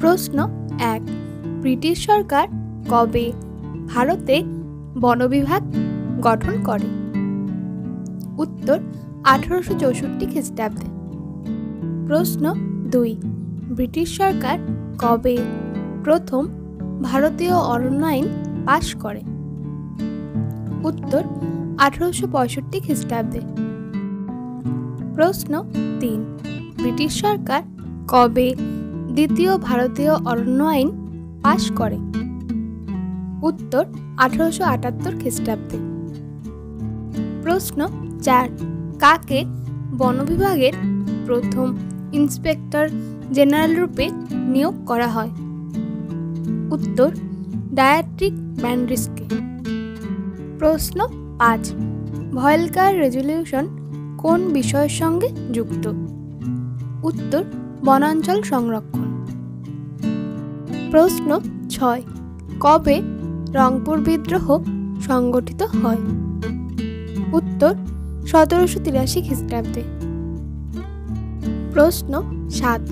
প্রশ্ন ১। ব্রিটিশ সরকার কবে ভারতে বন বিভাগ গঠন করে? উত্তর 1864 খ্রিস্টাব্দে। প্রশ্ন ২। ব্রিটিশ সরকার কবে প্রথম ভারতীয় অরণ্য আইন পাশ করে? উত্তর 1865 খ্রিস্টাব্দে। প্রশ্ন ৩। ব্রিটিশ সরকার কবে দ্বিতীয় ভারতীয় অরণ্য আইন পাশ করে? উত্তর 1878 খ্রিস্টাব্দে। প্রশ্ন ৪। কাকে বন বিভাগের প্রথম ইন্সপেক্টর জেনারেল রূপে নিয়োগ করা হয়? উত্তর ডায়াট্রিক ব্যান্ড্রিসকে। প্রশ্ন ৫। ভয়েলকার রেজলিউশন কোন বিষয়ের সঙ্গে যুক্ত? উত্তর বনাঞ্চল সংরক্ষণ। প্রশ্ন ৬। কবে রংপুর বিদ্রোহ সংগঠিত হয়? উত্তর 1783 খ্রিস্টাব্দে। প্রশ্ন ৭।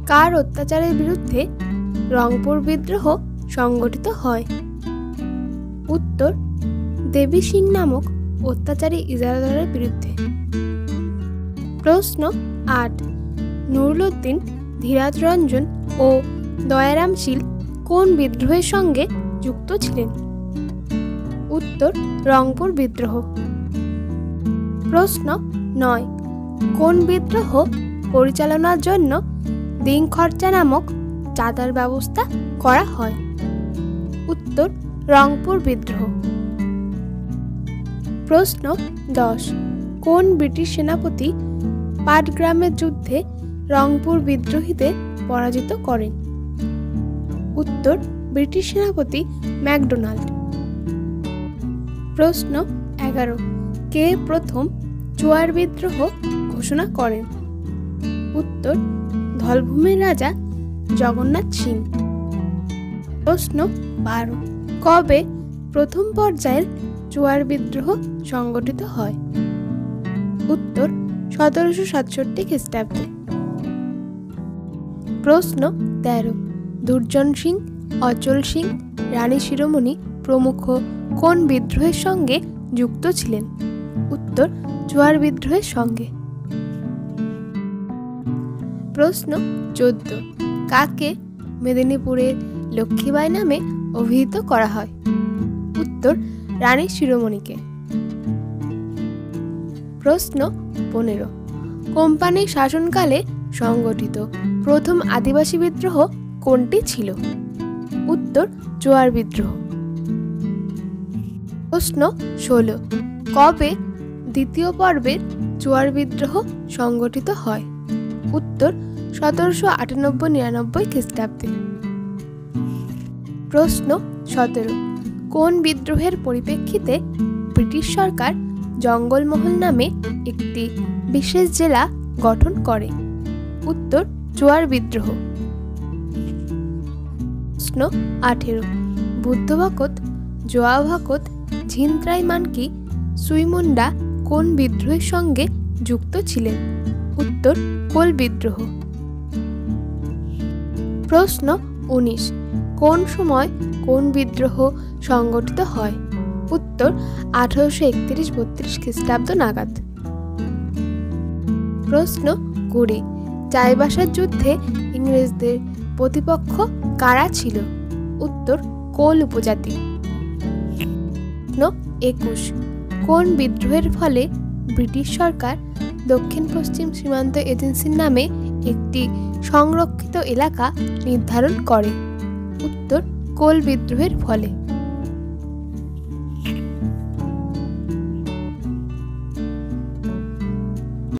কার অত্যাচারের বিরুদ্ধে রংপুর বিদ্রোহ সংগঠিত হয়? উত্তর দেবী সিং নামক অত্যাচারী ইজারাদারের বিরুদ্ধে। প্রশ্ন ৮। নুরুল উদ্দিন, ধীরাজ রঞ্জন ও দয়ারাম শীল কোন বিদ্রোহের সঙ্গে যুক্ত ছিলেন? উত্তর রংপুর বিদ্রোহ। প্রশ্ন ৯। কোন বিদ্রোহ পরিচালনার জন্য দিন খরচা নামক চাঁদার ব্যবস্থা করা হয়? উত্তর রংপুর বিদ্রোহ। প্রশ্ন ১০। কোন ব্রিটিশ সেনাপতি পাটগ্রামের যুদ্ধে রংপুর বিদ্রোহীদের পরাজিত করেন? উত্তর ব্রিটিশ সেনাপতি ম্যাকডোনাল্ড। প্রশ্ন ১১। কে প্রথম চুয়ার বিদ্রোহ ঘোষণা করেন? উত্তর ধলভূমের রাজা জগন্নাথ সিং। প্রশ্ন ১২। কবে প্রথম পর্যায়ের চুয়ার বিদ্রোহ সংগঠিত হয়? উত্তর 1767 খ্রিস্টাব্দে। প্রশ্ন ১৩। দুর্জন সিং, অচল সিং, রানী শিরোমণি প্রমুখ কোন বিদ্রোহের সঙ্গে যুক্ত ছিলেন? উত্তর চুয়ার বিদ্রোহের সঙ্গে। প্রশ্ন ১৪। কাকে মেদিনীপুরের লক্ষ্মীবাই নামে অভিহিত করা হয়? উত্তর রানী শিরোমণিকে। প্রশ্ন ১৫। কোম্পানির শাসনকালে সংগঠিত প্রথম আদিবাসী বিদ্রোহ কোনটি ছিল? উত্তর চুয়ার বিদ্রোহ। প্রশ্ন ১৬। কবে দ্বিতীয় পর্বের চুয়ার বিদ্রোহ সংগঠিত হয়? উত্তর 1798-99 খ্রিস্টাব্দে। প্রশ্ন ১৭। কোন বিদ্রোহের পরিপ্রেক্ষিতে ব্রিটিশ সরকার জঙ্গলমহল নামে একটি বিশেষ জেলা গঠন করে? উত্তর চুয়ার বিদ্রোহ। প্রশ্ন ১৮। বুদ্ধবাকত, জোয়াভাকত, ঝিনত্রাই মানকি, সুইমুন্ডা কোন বিদ্রোহের সঙ্গে যুক্ত ছিলেন? উত্তর কোল বিদ্রোহ। প্রশ্ন ১৯। কোন সময় কোন বিদ্রোহ সংগঠিত হয়? উত্তর 1831-32 খ্রিস্টাব্দ নাগাদ। প্রশ্ন ২০। চাইবাসার যুদ্ধে ইংরেজদের প্রতিপক্ষ কারা ছিল? উত্তর কোল উপজাতি। প্রশ্ন ২১। কোন বিদ্রোহের ফলে ব্রিটিশ সরকার দক্ষিণ পশ্চিম সীমান্ত এজেন্সির নামে একটি সংরক্ষিত এলাকা নির্ধারণ করে? উত্তর কোল বিদ্রোহের ফলে।